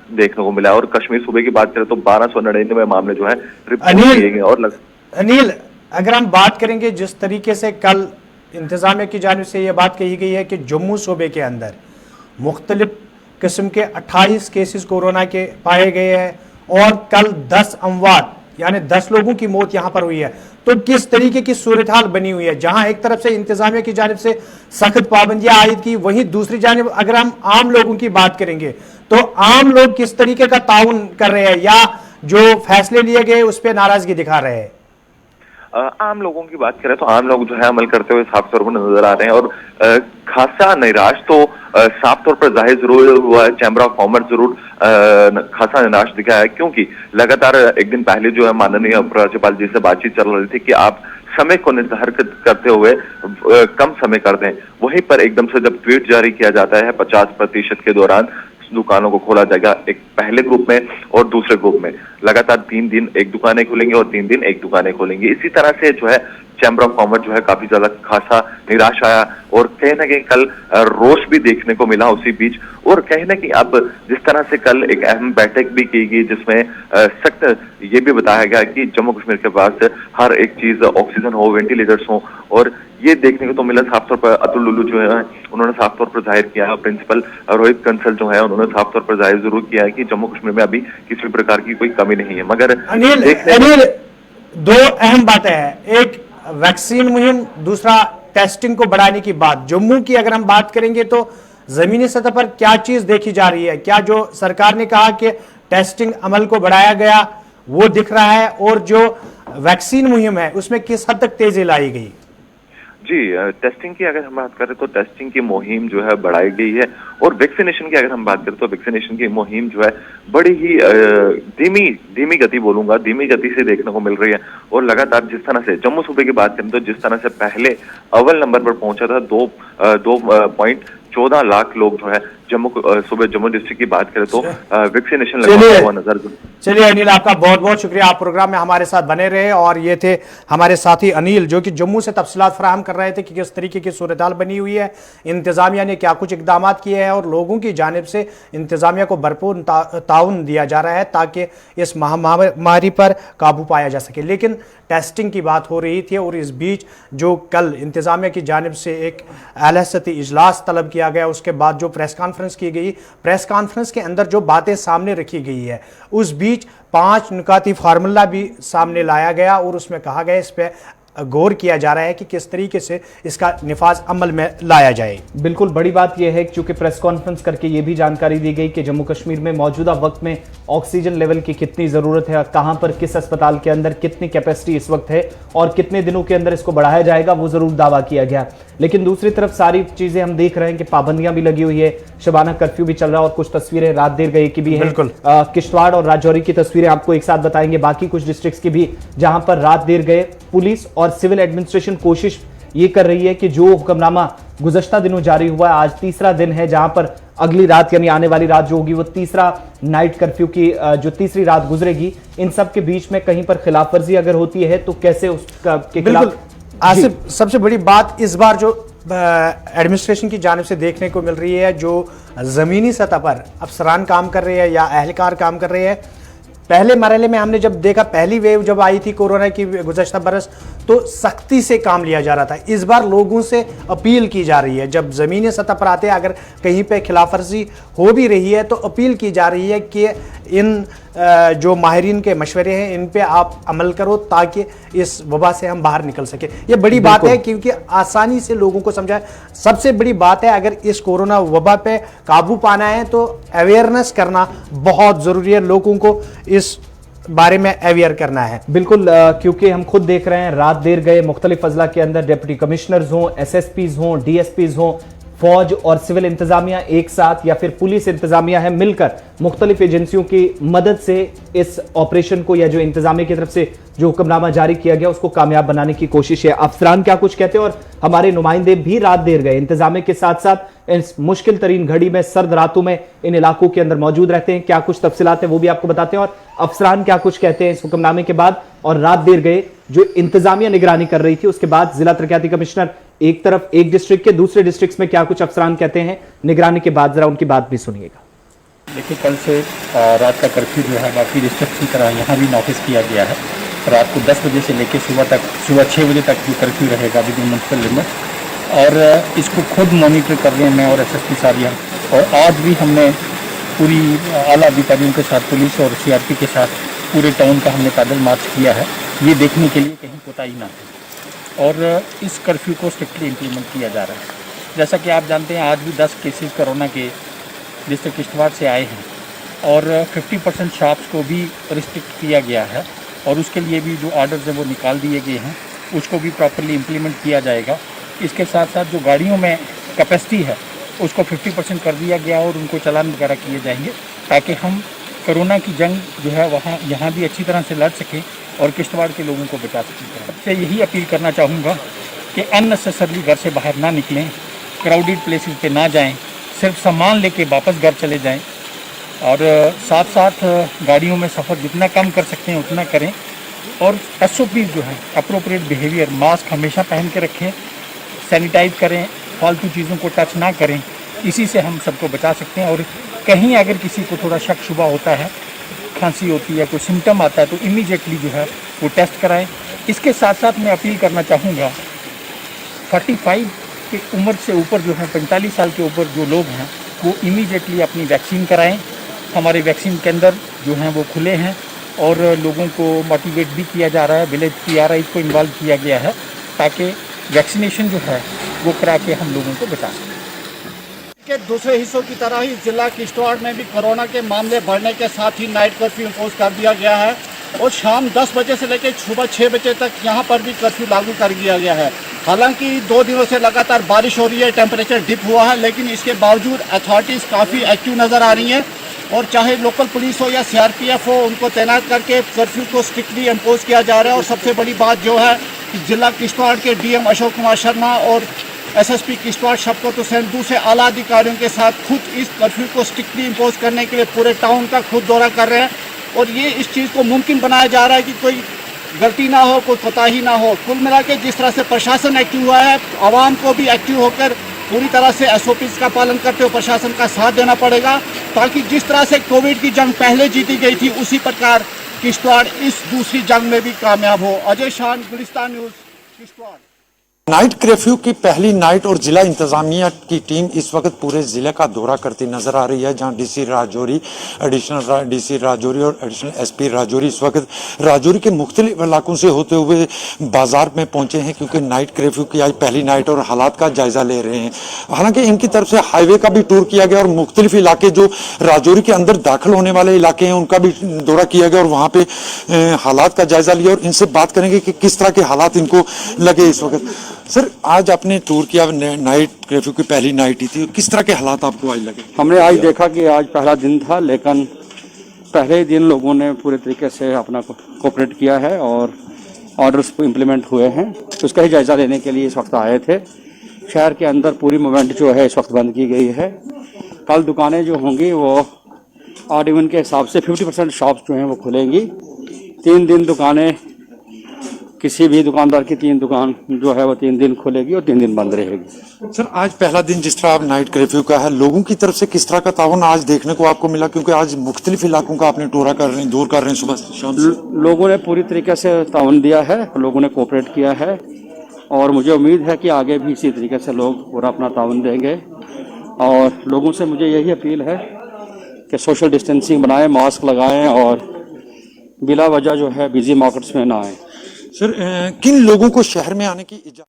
देखने को मिला। और कश्मीर सूबे की बात करें तो 1299 मामले जो है रिपोर्ट किए गए। और अनिल, अगर हम बात करेंगे जिस तरीके से कल इंतजामिया की जानिब से यह बात कही गई है कि जम्मू सूबे के अंदर मुख्तलिफ किस्म के 28 केसेस कोरोना के पाए गए हैं और कल 10 अमवात यानी 10 लोगों की मौत यहां पर हुई है। तो किस तरीके की सूरत हाल बनी हुई है, जहां एक तरफ से इंतजामिया की जानिब से सख्त पाबंदियां आयद की, वहीं दूसरी जानिब अगर हम आम लोगों की बात करेंगे तो आम लोग किस तरीके का ताउन कर रहे हैं या जो फैसले लिए गए उस पर नाराजगी दिखा रहे हैं? आम लोगों की बात करें तो आम लोग जो है अमल करते हुए साफ तौर पर नजर आ रहे हैं और खासा निराश तो साफ तौर पर जाहिर जरूर हुआ है। चैम्बर ऑफ कॉमर्स जरूर खासा निराश दिखा है, क्योंकि लगातार एक दिन पहले जो है माननीय उपराज्यपाल जी से बातचीत चल रही थी कि आप समय को निर्धारित करते हुए कम समय कर दें। वहीं पर एकदम से जब ट्वीट जारी किया जाता है 50% के दौरान दुकानों को खोला जाएगा, एक पहले ग्रुप में और दूसरे ग्रुप में लगातार 3 दिन एक दुकानें खुलेंगी और 3 दिन एक दुकानें खोलेंगी। इसी तरह से जो है चैम्बर ऑफ कॉमर्स जो है काफी ज्यादा खासा निराश आया और कहीं ना कहीं कल रोष भी देखने को मिला उसी बीच। और कहीं ना कहीं अब जिस तरह से कल एक अहम बैठक भी की गई जिसमें सख्त ये भी बताया गया कि जम्मू कश्मीर के पास हर एक चीज ऑक्सीजन हो, वेंटिलेटर्स हो, और ये देखने को तो मिला साफ तौर पर अतुल लुलू जो है उन्होंने साफ तौर पर जाहिर किया, प्रिंसिपल रोहित कंसल जो है उन्होंने साफ तौर पर जाहिर जरूर किया है कि जम्मू कश्मीर में अभी किसी भी प्रकार की कोई कमी नहीं है। मगर अनिल दो अहम बातें हैं, एक वैक्सीन मुहिम, दूसरा टेस्टिंग को बढ़ाने की बात। जम्मू की अगर हम बात करेंगे तो जमीनी सतह पर क्या चीज देखी जा रही है? क्या जो सरकार ने कहा कि टेस्टिंग अमल को बढ़ाया गया वो दिख रहा है, और जो वैक्सीन मुहिम है उसमें किस हद तक तेजी लाई गई? जी, टेस्टिंग की अगर हम बात करें तो टेस्टिंग की मुहिम जो है बढ़ाई गई है, और वैक्सीनेशन की अगर हम बात करें तो वैक्सीनेशन की मुहिम जो है बड़ी ही धीमी गति बोलूंगा, धीमी गति से देखने को मिल रही है। और लगातार जिस तरह से जम्मू सूबे की बात करें तो जिस तरह से पहले अव्वल नंबर पर पहुंचा था 2.14 लाख लोग जो है सुबह जम्मू डिस्ट्रिक्ट की बात करें तो वैक्सीनेशन लगा हुआ नजर। चलिए अनिल, आपका बहुत बहुत शुक्रिया, आप प्रोग्राम में हमारे साथ बने रहे। और ये थे हमारे साथी अनिल जो कि जम्मू से तफसीलात फराहम कर रहे थे कि किस तरीके की सूरत हाल बनी हुई है, इंतजामिया ने क्या कुछ इकदाम किए हैं और लोगों की जानिब से इंतजामिया को भरपूर ताउन दिया जा रहा है ताकि इस महामारी पर काबू पाया जा सके। लेकिन टेस्टिंग की बात हो रही थी और इस बीच जो कल इंतजामिया की जानिब से एक अलहसती इजलास तलब किया गया, उसके बाद जो प्रेस कॉन्फ्रेंस की गई, प्रेस कॉन्फ्रेंस के अंदर जो बातें सामने रखी गई है उस बीच 5 नुकाती फार्मूला भी सामने लाया गया और उसमें कहा गया इस पे गौर किया जा रहा है कि किस तरीके से इसका निफाज अमल में लाया जाए। बिल्कुल बड़ी बात यह है क्योंकि प्रेस कॉन्फ्रेंस करके यह भी जानकारी दी गई कि जम्मू कश्मीर में मौजूदा वक्त में ऑक्सीजन लेवल की कितनी जरूरत है, कहां पर किस अस्पताल के अंदर कितनी कैपेसिटी इस वक्त है और कितने दिनों के अंदर इसको बढ़ाया जाएगा, वो जरूर दावा किया गया। लेकिन दूसरी तरफ सारी चीजें हम देख रहे हैं कि पाबंदियां भी लगी हुई है, शबाना कर्फ्यू भी चल रहा है और कुछ तस्वीरें रात देर गए की भी है। किश्तवाड़ और राजौरी की तस्वीरें आपको एक साथ बताएंगे, बाकी कुछ डिस्ट्रिक्ट्स की भी जहां पर रात देर गए। पुलिस और सिविल एडमिनिस्ट्रेशन कोशिश ये कर रही है कि जो हुक्मनामा गुज़श्ता दिनों जारी हुआ है, आज तीसरा दिन है जहां पर अगली रात यानी आने वाली रात जो होगी वो तीसरा नाइट कर्फ्यू की जो तीसरी रात गुजरेगी, इन सब के बीच में कहीं पर खिलाफवर्जी अगर होती है तो कैसे उसका के खिलाफ। आसिफ, सबसे बड़ी बात इस बार जो एडमिनिस्ट्रेशन की जानिब से देखने को मिल रही है, जो जमीनी सतह पर अफसरान काम कर रहे हैं या अहलकार काम कर रहे हैं। पहले मरहले में हमने जब देखा, पहली वेव जब आई थी कोरोना की गुज़श्ता बरस, तो सख्ती से काम लिया जा रहा था। इस बार लोगों से अपील की जा रही है, जब ज़मीनी सतह पर आते हैं अगर कहीं पे खिलाफवर्जी हो भी रही है तो अपील की जा रही है कि इन जो माहिरीन के मशवरे हैं इन पे आप अमल करो ताकि इस वबा से हम बाहर निकल सके। ये बड़ी बात है क्योंकि आसानी से लोगों को समझाए। सबसे बड़ी बात है अगर इस कोरोना वबा पे काबू पाना है तो अवेयरनेस करना बहुत ज़रूरी है, लोगों को इस बारे में अवेयर करना है। बिल्कुल, क्योंकि हम खुद देख रहे हैं रात देर गए मुख्तलिफ अजला के अंदर डिप्टी कमिश्नर्स हों, SSPs हों, DSPs हों, फौज और सिविल इंतजामिया एक साथ या फिर पुलिस इंतजामिया है मिलकर मुख्तलिफ एजेंसियों की मदद से इस ऑपरेशन को या जो इंतजामिया की तरफ से जो हुक्मनामा जारी किया गया उसको कामयाब बनाने की कोशिश है। अफसरान क्या कुछ कहते हैं और हमारे नुमाइंदे भी रात देर गए इंतजामिया के साथ साथ इस मुश्किल तरीन घड़ी में, सर्द रातों में इन इलाकों के अंदर मौजूद रहते हैं, क्या कुछ तफसीलात है वो भी आपको बताते हैं और अफसरान क्या कुछ कहते हैं इस हुक्मनामे के बाद और रात देर गए जो इंतजामिया निगरानी कर रही थी उसके बाद जिला तरक्याती कमिश्नर एक तरफ एक डिस्ट्रिक्ट के, दूसरे डिस्ट्रिक्ट में क्या कुछ अफसरान कहते हैं निगरानी के बाद, जरा उनकी बात भी सुनिएगा। देखिए, कल से रात का कर्फ्यू जो है बाकी डिस्ट्रिक्ट की तरह यहाँ भी नोटिस किया गया है। रात को 10 बजे से लेकर सुबह 6 बजे तक जो कर्फ्यू रहेगा विद इन म्युनिसिपल लिमिट, और इसको खुद मॉनिटर कर रहे हैं मैं और SSP साहब यहाँ और आज भी हमने पूरी आला अधिकारियों के साथ, पुलिस और सीआरपी के साथ पूरे टाउन का हमने पैदल मार्च किया है, ये देखने के लिए कहीं कोताही ना हो। और इस कर्फ्यू को स्ट्रिक्टली इम्प्लीमेंट किया जा रहा है। जैसा कि आप जानते हैं, आज भी 10 केसेस कोरोना के डिस्ट्रिक्ट किश्तवाड़ से आए हैं और 50% शॉप्स को भी रिस्ट्रिक्ट किया गया है और उसके लिए भी जो ऑर्डर्स हैं वो निकाल दिए गए हैं, उसको भी प्रॉपर्ली इम्प्लीमेंट किया जाएगा। इसके साथ साथ जो गाड़ियों में कैपेसिटी है उसको 50% कर दिया गया और उनको चालान वगैरह किए जाएंगे, ताकि हम कोरोना की जंग जो है वहाँ यहाँ भी अच्छी तरह से लड़ सकें और किश्तवाड़ के लोगों को बचा सकें। सबसे यही अपील करना चाहूँगा कि अननेसेसरली घर से बाहर ना निकलें, क्राउडेड प्लेसेस पे ना जाएं, सिर्फ सामान लेके वापस घर चले जाएं और साथ साथ गाड़ियों में सफ़र जितना कम कर सकते हैं उतना करें। और SOP जो है, अप्रोप्रिएट बिहेवियर, मास्क हमेशा पहन के रखें, सैनिटाइज करें, फालतू चीज़ों को टच ना करें, इसी से हम सबको बचा सकते हैं। और कहीं अगर किसी को थोड़ा शक शुबा होता है, खांसी होती है, कोई सिम्टम आता है, तो इमीडिएटली जो है वो टेस्ट कराएं। इसके साथ साथ मैं अपील करना चाहूँगा 45 की उम्र से ऊपर जो है, 45 साल के ऊपर जो लोग हैं वो इमीडिएटली अपनी वैक्सीन कराएं। हमारे वैक्सीन केंद्र जो हैं वो खुले हैं और लोगों को मोटिवेट भी किया जा रहा है, विलेज PRI को इन्वॉल्व किया गया है, ताकि वैक्सीनेशन जो है वो करा के हम लोगों को बचा सकें। के दूसरे हिस्सों की तरह ही जिला किश्तवाड़ में भी कोरोना के मामले बढ़ने के साथ ही नाइट कर्फ्यू इम्पोज कर दिया गया है और शाम 10 बजे से लेकर सुबह 6 बजे तक यहाँ पर भी कर्फ्यू लागू कर दिया गया है। हालांकि 2 दिनों से लगातार बारिश हो रही है, टेम्परेचर डिप हुआ है, लेकिन इसके बावजूद अथॉरिटीज़ काफ़ी एक्टिव नज़र आ रही हैं और चाहे लोकल पुलिस हो या CRPF हो, उनको तैनात करके कर्फ्यू को स्ट्रिक्टली इम्पोज किया जा रहा है। और सबसे बड़ी बात जो है कि जिला किश्तवाड़ के DM अशोक कुमार शर्मा और SSP किश्तवाड़ शफकत हुसैन दूसरे आला अधिकारियों के साथ खुद इस कर्फ्यू को स्ट्रिक्टली इम्पोज करने के लिए पूरे टाउन का खुद दौरा कर रहे हैं और ये इस चीज़ को मुमकिन बनाया जा रहा है कि कोई गलती ना हो, कोई कोताही ना हो। कुल मिला के जिस तरह से प्रशासन एक्टिव हुआ है, आवाम को भी एक्टिव होकर पूरी तरह से SOPs का पालन करते हुए प्रशासन का साथ देना पड़ेगा, ताकि जिस तरह से कोविड की जंग पहले जीती गई थी उसी प्रकार किश्तवाड़ इस दूसरी जंग में भी कामयाब हो। अजय शान, Gulistan news, Kishtwar. Night curfew की पहली नाइट और जिला इंतजामिया की टीम इस वक्त पूरे जिले का दौरा करती नजर आ रही है, जहां DC Rajouri, additional DC Rajouri और एडिशनल SP राजौरी इस वक्त राजौरी के मुख्तलिफ इलाकों से होते हुए बाजार में पहुंचे हैं, क्योंकि नाइट कर्फ्यू की आज पहली नाइट और हालात का जायजा ले रहे हैं। हालांकि इनकी तरफ से हाईवे का भी टूर किया गया और मुख्तलिफ इलाके जो राजौरी के अंदर दाखिल होने वाले इलाके हैं उनका भी दौरा किया गया और वहां पे हालात का जायजा लिया और इनसे बात करेंगे कि किस तरह के हालात इनको लगे इस वक्त। सर, आज आपने टूर किया, नाइट कर्फ्यू की पहली नाइट ही थी, किस तरह के हालात आपको आज लगे? हमने आज देखा कि आज पहला दिन था, लेकिन पहले दिन लोगों ने पूरे तरीके से अपना कोऑपरेट किया है और ऑर्डर्स इम्प्लीमेंट हुए हैं। उसका ही जायजा लेने के लिए इस वक्त आए थे। शहर के अंदर पूरी मूवमेंट जो है इस वक्त बंद की गई है। कल दुकानें जो होंगी वो ऑड इवन के हिसाब से 50% शॉप्स जो हैं वो खुलेंगी। 3 दिन दुकानें, किसी भी दुकानदार की 3 दुकान जो है वो 3 दिन खुलेगी और 3 दिन बंद रहेगी। सर, आज पहला दिन जिस तरह आप नाइट कर्फ्यू का है, लोगों की तरफ से किस तरह का ताउन आज देखने को आपको मिला, क्योंकि आज मुख्तलिफ इलाकों का आपने दौर कर रहे हैं सुबह शाम से? लोगों ने पूरी तरीके से ताउन दिया है, लोगों ने कोऑपरेट किया है और मुझे उम्मीद है कि आगे भी इसी तरीके से लोग पूरा अपना ताउन देंगे। और लोगों से मुझे यही अपील है कि सोशल डिस्टेंसिंग बनाएं, मास्क लगाएं और बिला वजह जो है बिजी मार्केट्स में ना आए। सर, किन लोगों को शहर में आने की इजाजत?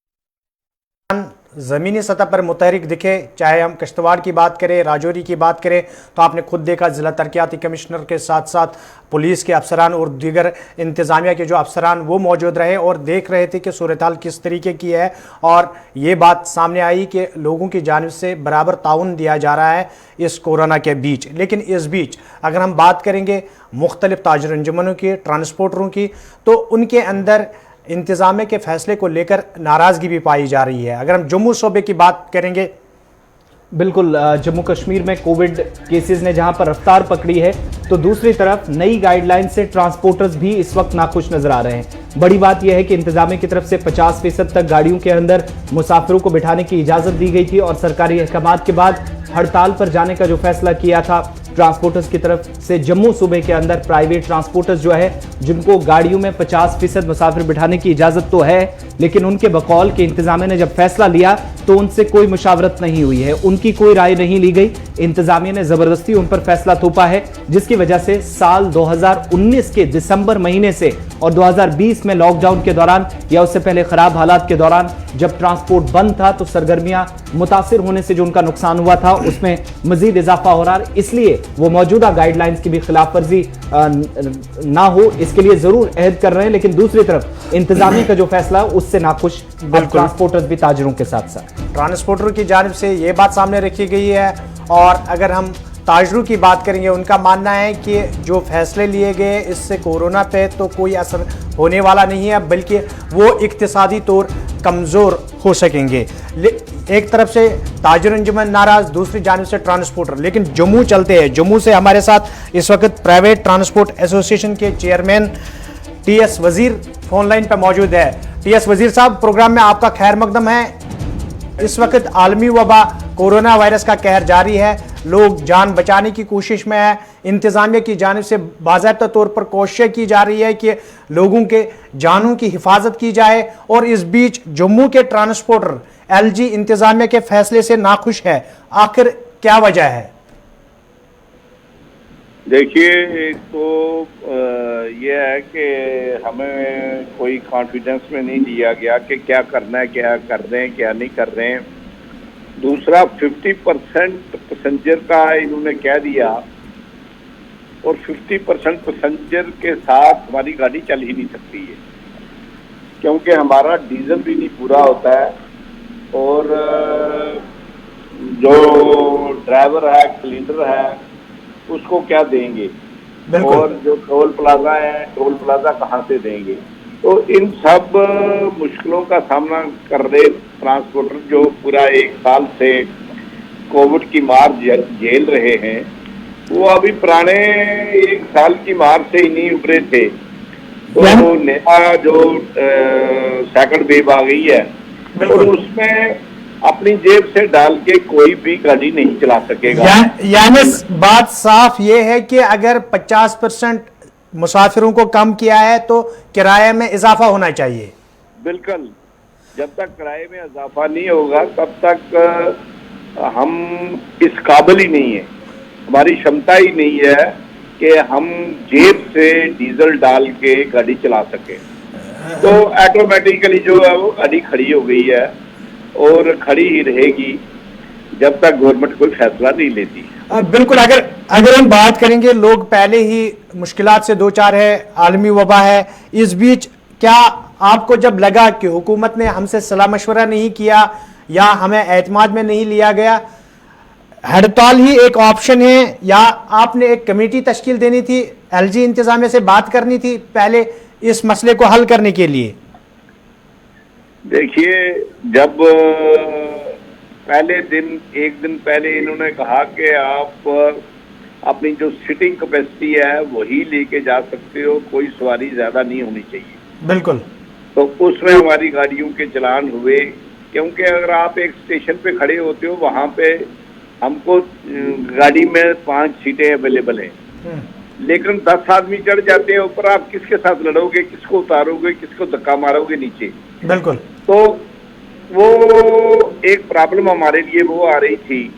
ज़मीनी सतह पर मुतहरिक दिखे, चाहे हम किश्तवाड़ की बात करें, राजौरी की बात करें, तो आपने खुद देखा ज़िला तरक्याती कमिश्नर के साथ साथ पुलिस के अफसरान और दीगर इंतज़ामिया के जो अफसरान वो मौजूद रहे और देख रहे थे कि सूरत हाल किस तरीके की है। और ये बात सामने आई कि लोगों की जानिब से बराबर ताउन दिया जा रहा है इस कोरोना के बीच। लेकिन इस बीच अगर हम बात करेंगे मुख्तलिफ ताजिर अंजुमनों की, ट्रांसपोर्टरों की, तो उनके अंदर इंतज़ामिया के फैसले को लेकर नाराज़गी भी पाई जा रही है। अगर हम जम्मू सूबे की बात करेंगे, बिल्कुल, जम्मू कश्मीर में कोविड केसेस ने जहां पर रफ्तार पकड़ी है, तो दूसरी तरफ नई गाइडलाइन से ट्रांसपोर्टर्स भी इस वक्त नाखुश नजर आ रहे हैं। बड़ी बात यह है कि इंतजामिया की तरफ से 50% तक गाड़ियों के अंदर मुसाफिरों को बिठाने की इजाज़त दी गई थी और सरकारी अहकामात के बाद हड़ताल पर जाने का जो फैसला किया था ट्रांसपोर्टर्स की तरफ से जम्मू सूबे के अंदर प्राइवेट ट्रांसपोर्टर्स जो है जिनको गाड़ियों में 50% मुसाफिर बिठाने की इजाजत तो है, लेकिन उनके बकौल के इंतजामिया ने जब फैसला लिया तो उनसे कोई मुशावरत नहीं हुई है, उनकी कोई राय नहीं ली गई। इंतजामिया ने जबरदस्ती उन पर फैसला थोपा है, जिसकी वजह से साल 2019 के दिसंबर महीने से और 2020 में लॉकडाउन के दौरान या उससे पहले खराब हालात के दौरान जब ट्रांसपोर्ट बंद था तो सरगर्मियां मुतासिर होने से जो उनका नुकसान हुआ था उसमें मजीद इजाफा हो रहा है। इसलिए वो मौजूदा गाइडलाइंस की भी खिलाफ वर्जी ना हो इसके लिए जरूर अहद कर रहे हैं, लेकिन दूसरी तरफ इंतजामिया का जो फैसला है उससे नाखुश ट्रांसपोर्टर्स भी ताजरों के साथ साथ। ट्रांसपोर्टर की जानिब से ये बात सामने रखी गई है, और अगर हम ताजरों की बात करेंगे उनका मानना है कि जो फैसले लिए गए इससे कोरोना पे तो कोई असर होने वाला नहीं है, बल्कि वो इक्तिसादी तौर कमज़ोर हो सकेंगे। एक तरफ से ताजर अंजुमन नाराज, दूसरी जानिब से ट्रांसपोर्टर। लेकिन जम्मू चलते हैं, जम्मू से हमारे साथ इस वक्त प्राइवेट ट्रांसपोर्ट एसोसिएशन के चेयरमैन टीएस वजीर फोन लाइन पर मौजूद है। टीएस वजीर साहब, प्रोग्राम में आपका खैर मकदम है। इस वक्त आलमी वबा कोरोना वायरस का कहर जारी है, लोग जान बचाने की कोशिश में है, इंतजामिया की जानिब से बाज़ाब्ता तौर पर कोशिश की जा रही है कि लोगों के जानों की हिफाजत की जाए, और इस बीच जम्मू के ट्रांसपोर्टर एलजी इंतजामिया के फैसले से नाखुश है। आखिर क्या वजह है? देखिए, एक तो ये है कि हमें कोई कॉन्फिडेंस में नहीं लिया गया कि क्या करना है, क्या कर रहे हैं, क्या नहीं कर रहे हैं। दूसरा 50% पैसेंजर का इन्होंने कह दिया, और 50% पैसेंजर के साथ हमारी गाड़ी चल ही नहीं सकती है, क्योंकि हमारा डीजल भी नहीं पूरा होता है, और जो ड्राइवर है, क्लीनर है, उसको क्या देंगे, और जो टोल प्लाजा है, टोल प्लाजा कहाँ से देंगे। तो इन सब मुश्किलों का सामना कर रहे ट्रांसपोर्टर जो पूरा एक साल से कोविड की मार झेल रहे हैं, वो अभी पुराने एक साल की मार से ही नहीं उभरे थे। तो नया जो सेकंड वेव आ गई है, और उसमें अपनी जेब से डाल के कोई भी गाड़ी नहीं चला सकेगा। यानी बात साफ ये है कि अगर 50% मुसाफिरों को कम किया है तो किराए में इजाफा होना चाहिए। बिल्कुल, जब तक किराए में इजाफा नहीं होगा तब तक हम इस काबिल ही नहीं है, हमारी क्षमता ही नहीं है कि हम जेब से डीजल डाल के गाड़ी चला सके। तो ऑटोमेटिकली जो है वो गाड़ी खड़ी हो गई है, और खड़ी ही रहेगी जब तक गवर्नमेंट कोई फैसला नहीं लेती। बिल्कुल, अगर हम बात करेंगे, लोग पहले ही मुश्किलात से दो चार है, आलमी वबा है, इस बीच क्या आपको जब लगा कि हुकूमत ने हमसे सलाह मशवरा नहीं किया या हमें एतमाद में नहीं लिया गया, हड़ताल ही एक ऑप्शन है, या आपने एक कमेटी तश्कील देनी थी, एलजी इंतजामिया से बात करनी थी पहले इस मसले को हल करने के लिए? देखिए, जब पहले एक दिन पहले इन्होंने कहा कि आप अपनी जो सीटिंग कैपेसिटी है वही लेके जा सकते हो, कोई सवारी ज्यादा नहीं होनी चाहिए। बिल्कुल। तो उसमें हमारी गाड़ियों के चलान हुए, क्योंकि अगर आप एक स्टेशन पे खड़े होते हो, वहां पे हमको गाड़ी में 5 सीटें अवेलेबल हैं, लेकिन 10 आदमी चढ़ जाते हैं ऊपर, आप किसके साथ लड़ोगे, किसको उतारोगे, किसको धक्का मारोगे नीचे। बिल्कुल। तो वो एक प्रॉब्लम हमारे लिए वो आ रही थी।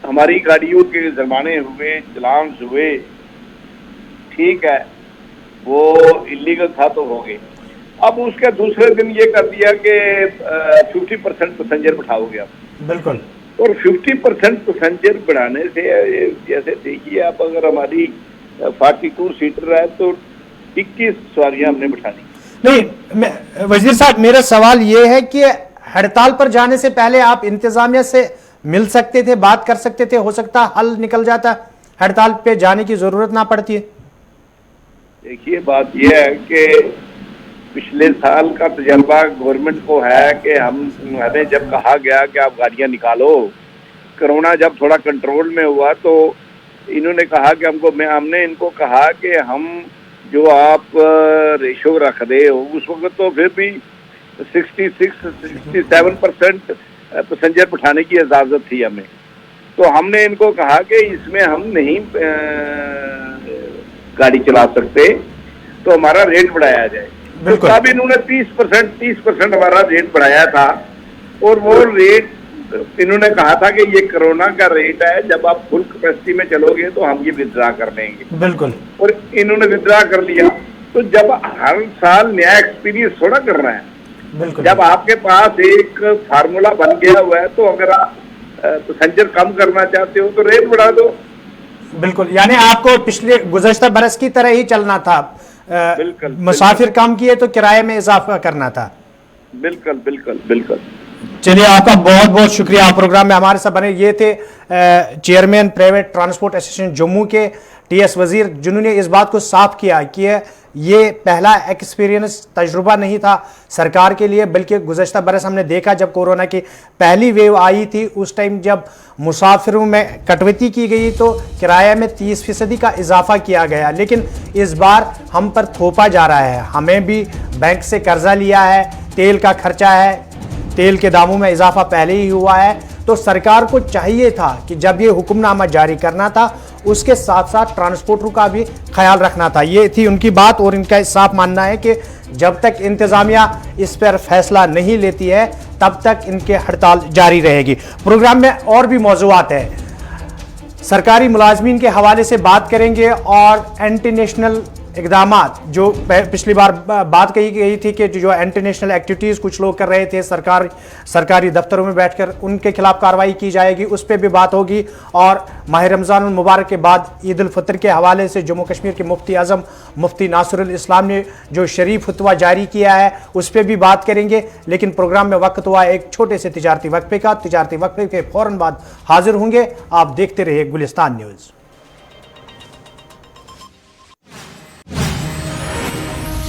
हमारी गाड़ियों के जुर्माने हुए, चलान हुए, ठीक है, वो इलीगल था तो हो गए। अब उसके दूसरे दिन ये कर दिया कि 50% पैसेंजर बिठाओगे आप। बिल्कुल। और 50% पैसेंजर बढ़ाने से, जैसे देखिए आप, अगर हमारी 42 सीटर है तो 21 सवारियां हमने बिठानी। नहीं, वजीर साहब, मेरा सवाल ये है कि हड़ताल पर जाने से पहले आप इंतजामिया से मिल सकते थे, बात कर सकते थे, हो सकता हल निकल जाता, हड़ताल पे जाने की जरूरत ना पड़ती है। देखिए, बात यह है कि पिछले साल का तजर्बा गवर्नमेंट को है कि हमें जब कहा गया कि आप गाड़ियां निकालो, कोरोना जब थोड़ा कंट्रोल में हुआ तो इन्होंने कहा कि हमने इनको कहा कि हम जो आप रेशो रख रहे हो, उस वक्त तो फिर भी 66-67% पैसेंजर बिठाने की इजाजत थी हमें। तो हमने इनको कहा कि इसमें हम नहीं गाड़ी चला सकते, तो हमारा रेट बढ़ाया जाए। तो तब इन्होंने 30% हमारा रेट बढ़ाया था, और वो रेट इन्होंने कहा था कि ये कोरोना का रेट है, जब आप फुल कैपेसिटी में चलोगे तो हम ये विड्रा कर लेंगे। बिल्कुल। और इन्होंने विड्रा कर लिया। तो जब हर साल नया एक्सपीरियंस थोड़ा करना है, बिल्कुल, जब आपके पास एक फार्मूला बन गया हुआ है, तो अगर आप पैसेंजर कम करना चाहते हो तो रेट बढ़ा दो। बिल्कुल, यानी आपको पिछले गुज़श्ता बरस की तरह ही चलना था। बिल्कुल। मुसाफिर कम किए तो किराए में इजाफा करना था। बिल्कुल बिल्कुल बिल्कुल। चलिए, आपका बहुत बहुत शुक्रिया। आप प्रोग्राम में हमारे साथ बने। ये थे chairman private transport association Jammu के टीएस वजीर, जिन्होंने इस बात को साफ किया कि ये पहला एक्सपीरियंस तजुर्बा नहीं था सरकार के लिए, बल्कि गुज़श्ता बरस हमने देखा जब कोरोना की पहली वेव आई थी, उस टाइम जब मुसाफिरों में कटौती की गई तो किराया में 30% का इजाफा किया गया। लेकिन इस बार हम पर थोपा जा रहा है। हमें भी बैंक से कर्जा लिया है, तेल का खर्चा है, तेल के दामों में इजाफा पहले ही हुआ है। तो सरकार को चाहिए था कि जब ये हुक्मनामा जारी करना था, उसके साथ साथ ट्रांसपोर्टरों का भी ख्याल रखना था। ये थी उनकी बात, और इनका साफ मानना है कि जब तक इंतजामिया इस पर फैसला नहीं लेती है, तब तक इनके हड़ताल जारी रहेगी। प्रोग्राम में और भी मौज़ूआत है, सरकारी मुलाजमीन के हवाले से बात करेंगे, और एंटी नेशनल इकदामात जो पिछली बार बात कही गई थी कि जो एंटी नेशनल एक्टिविटीज़ कुछ लोग कर रहे थे सरकारी दफ्तरों में बैठकर, उनके खिलाफ कार्रवाई की जाएगी, उस पर भी बात होगी। और माह रमज़ान मुबारक के बाद ईद उल फितर के हवाले से जम्मू कश्मीर के मुफ्ती आज़म मुफ्ती नासिरुल इस्लाम ने जो शरीफ फतवा जारी किया है, उस पर भी बात करेंगे। लेकिन प्रोग्राम में वक्त हुआ एक छोटे से तिजारती वक्फे का। तिजारती वक्फे के फ़ौरन बाद हाजिर होंगे। आप देखते रहिए गुलिस्तान न्यूज़।